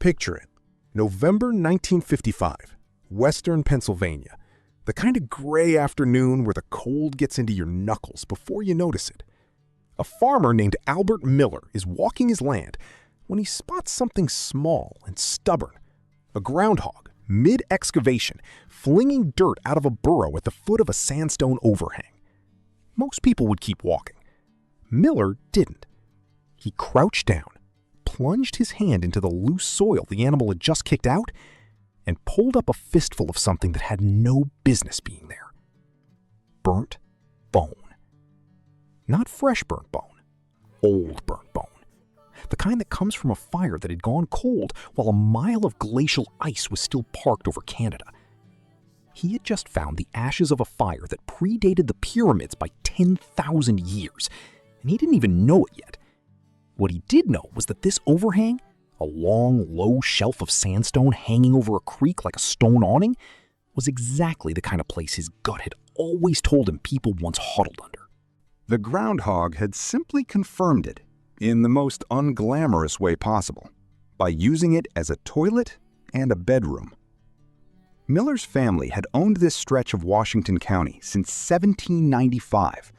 Picture it. November 1955, Western Pennsylvania. The kind of gray afternoon where the cold gets into your knuckles before you notice it. A farmer named Albert Miller is walking his land when he spots something small and stubborn. A groundhog, mid-excavation, flinging dirt out of a burrow at the foot of a sandstone overhang. Most people would keep walking. Miller didn't. He crouched down, plunged his hand into the loose soil the animal had just kicked out, and pulled up a fistful of something that had no business being there. Burnt bone. Not fresh burnt bone, old burnt bone. The kind that comes from a fire that had gone cold while a mile of glacial ice was still parked over Canada. He had just found the ashes of a fire that predated the pyramids by 10,000 years, and he didn't even know it yet. What he did know was that this overhang, a long, low shelf of sandstone hanging over a creek like a stone awning, was exactly the kind of place his gut had always told him people once huddled under. The groundhog had simply confirmed it in the most unglamorous way possible, by using it as a toilet and a bedroom. Miller's family had owned this stretch of Washington County since 1795.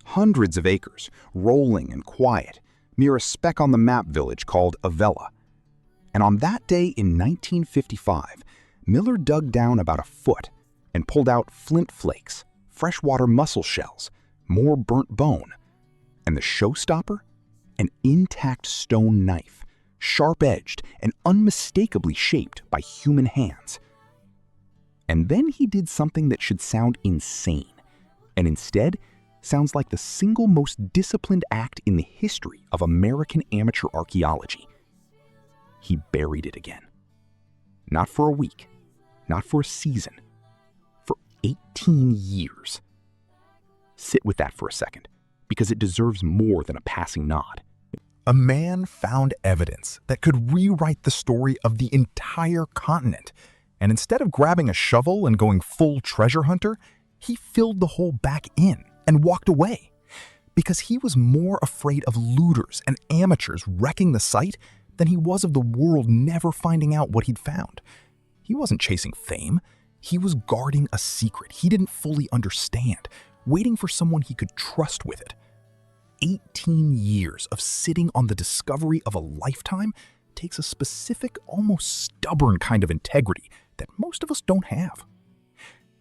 Hundreds of acres, rolling and quiet, near a speck on the map village called Avella. And on that day in 1955, Miller dug down about a foot and pulled out flint flakes, freshwater mussel shells, more burnt bone, and the showstopper? An intact stone knife, sharp-edged and unmistakably shaped by human hands. And then he did something that should sound insane, and instead sounds like the single most disciplined act in the history of American amateur archaeology. He buried it again. Not for a week, not for a season, for 18 years. Sit with that for a second, because it deserves more than a passing nod. A man found evidence that could rewrite the story of the entire continent, and instead of grabbing a shovel and going full treasure hunter, he filled the hole back in and walked away, because he was more afraid of looters and amateurs wrecking the site than he was of the world never finding out what he'd found. He wasn't chasing fame. He was guarding a secret he didn't fully understand, waiting for someone he could trust with it. 18 years of sitting on the discovery of a lifetime takes a specific, almost stubborn kind of integrity that most of us don't have.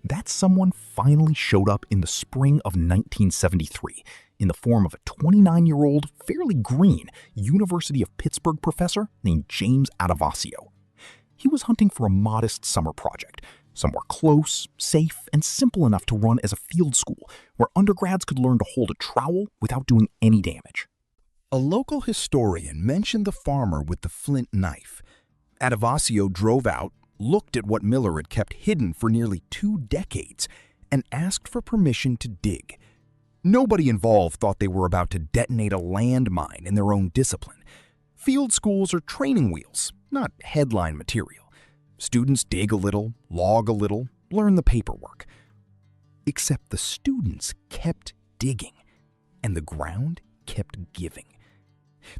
That someone finally showed up in the spring of 1973 in the form of a 29-year-old, fairly green University of Pittsburgh professor named James Adovasio. He was hunting for a modest summer project, somewhere close, safe, and simple enough to run as a field school where undergrads could learn to hold a trowel without doing any damage. A local historian mentioned the farmer with the flint knife. Adovasio drove out, looked at what Miller had kept hidden for nearly 2 decades, and asked for permission to dig. Nobody involved thought they were about to detonate a landmine in their own discipline. Field schools are training wheels, not headline material. Students dig a little, log a little, learn the paperwork. Except the students kept digging, and the ground kept giving.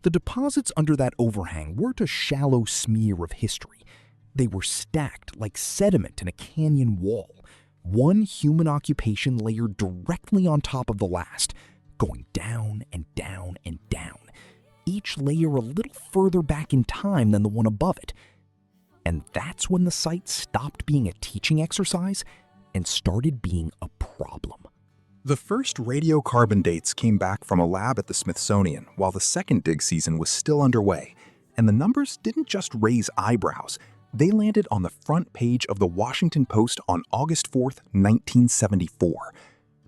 The deposits under that overhang weren't a shallow smear of history. They were stacked like sediment in a canyon wall, one human occupation layered directly on top of the last, going down and down and down, each layer a little further back in time than the one above it. And that's when the site stopped being a teaching exercise and started being a problem. The first radiocarbon dates came back from a lab at the Smithsonian while the second dig season was still underway, and the numbers didn't just raise eyebrows, they landed on the front page of the Washington Post on August 4th, 1974.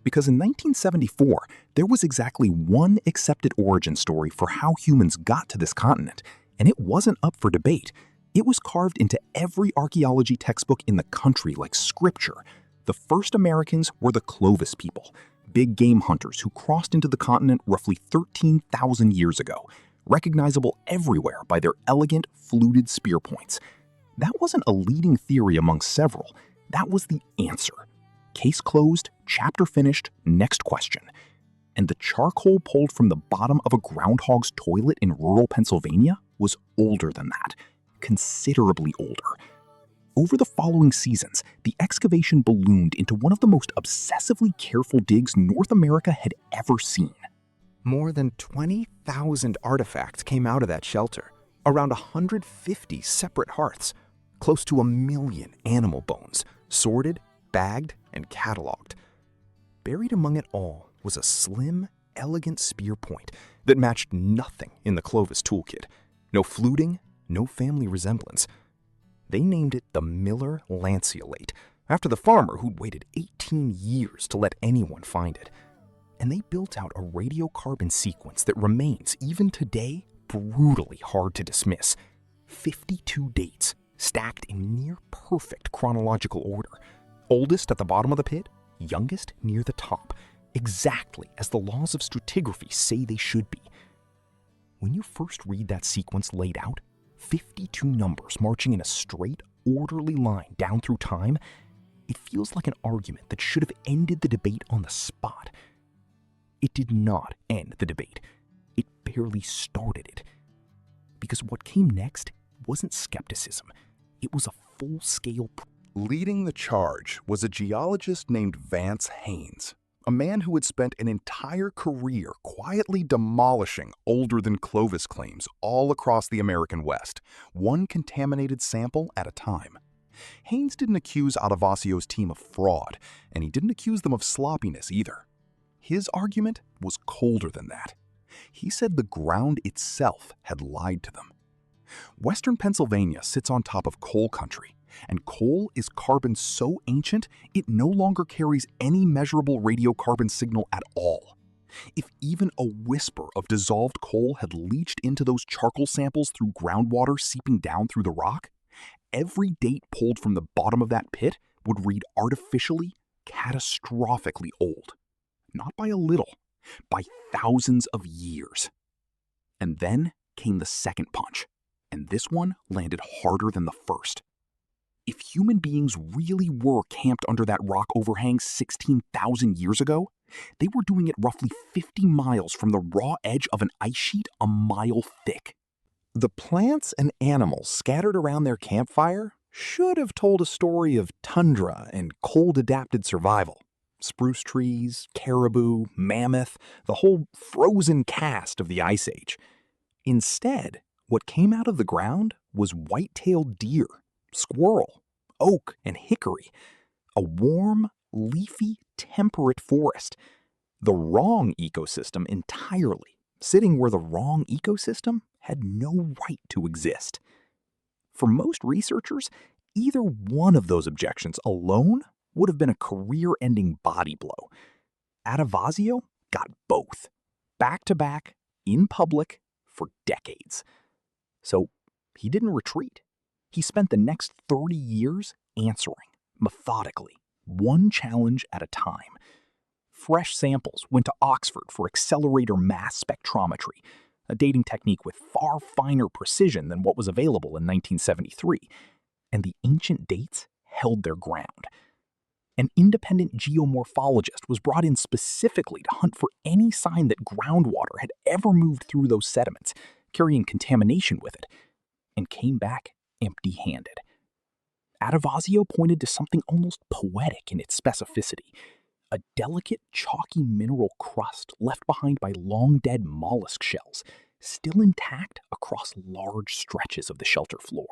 Because in 1974, there was exactly one accepted origin story for how humans got to this continent, and it wasn't up for debate. It was carved into every archaeology textbook in the country like scripture. The first Americans were the Clovis people, big game hunters who crossed into the continent roughly 13,000 years ago, recognizable everywhere by their elegant, fluted spear points. That wasn't a leading theory among several. That was the answer. Case closed, chapter finished, next question. And the charcoal pulled from the bottom of a groundhog's toilet in rural Pennsylvania was older than that. considerably older. Over the following seasons, the excavation ballooned into one of the most obsessively careful digs North America had ever seen. More than 20,000 artifacts came out of that shelter, around 150 separate hearths, close to 1 million animal bones, sorted, bagged, and cataloged. Buried among it all was a slim, elegant spear point that matched nothing in the Clovis toolkit. No fluting, no family resemblance. They named it the Miller Lanceolate, after the farmer who'd waited 18 years to let anyone find it. And they built out a radiocarbon sequence that remains, even today, brutally hard to dismiss. 52 dates, stacked in near-perfect chronological order. Oldest at the bottom of the pit, youngest near the top, exactly as the laws of stratigraphy say they should be. When you first read that sequence laid out, 52 numbers marching in a straight, orderly line down through time, it feels like an argument that should have ended the debate on the spot. It did not end the debate. It barely started it. Because what came next wasn't skepticism. It was a full-scale... Leading the charge was a geologist named Vance Haynes, a man who had spent an entire career quietly demolishing older-than-Clovis claims all across the American West, one contaminated sample at a time. Haynes didn't accuse Adovasio's team of fraud, and he didn't accuse them of sloppiness either. His argument was colder than that. He said the ground itself had lied to them. Western Pennsylvania sits on top of coal country, and coal is carbon so ancient it no longer carries any measurable radiocarbon signal at all. If even a whisper of dissolved coal had leached into those charcoal samples through groundwater seeping down through the rock, every date pulled from the bottom of that pit would read artificially, catastrophically old. Not by a little, by thousands of years. And then came the second punch, and this one landed harder than the first. If human beings really were camped under that rock overhang 16,000 years ago, they were doing it roughly 50 miles from the raw edge of an ice sheet a mile thick. The plants and animals scattered around their campfire should have told a story of tundra and cold-adapted survival. Spruce trees, caribou, mammoth, the whole frozen cast of the Ice Age. Instead, what came out of the ground was white-tailed deer, squirrel, oak, and hickory. A warm, leafy, temperate forest. The wrong ecosystem entirely, sitting where the wrong ecosystem had no right to exist. For most researchers, either one of those objections alone would have been a career-ending body blow. Adovasio got both, back-to-back, in public, for decades. So he didn't retreat. He spent the next 30 years answering, methodically, one challenge at a time. Fresh samples went to Oxford for accelerator mass spectrometry, a dating technique with far finer precision than what was available in 1973, and the ancient dates held their ground. An independent geomorphologist was brought in specifically to hunt for any sign that groundwater had ever moved through those sediments, carrying contamination with it, and came back empty-handed. Adovasio pointed to something almost poetic in its specificity, a delicate, chalky mineral crust left behind by long-dead mollusk shells, still intact across large stretches of the shelter floor.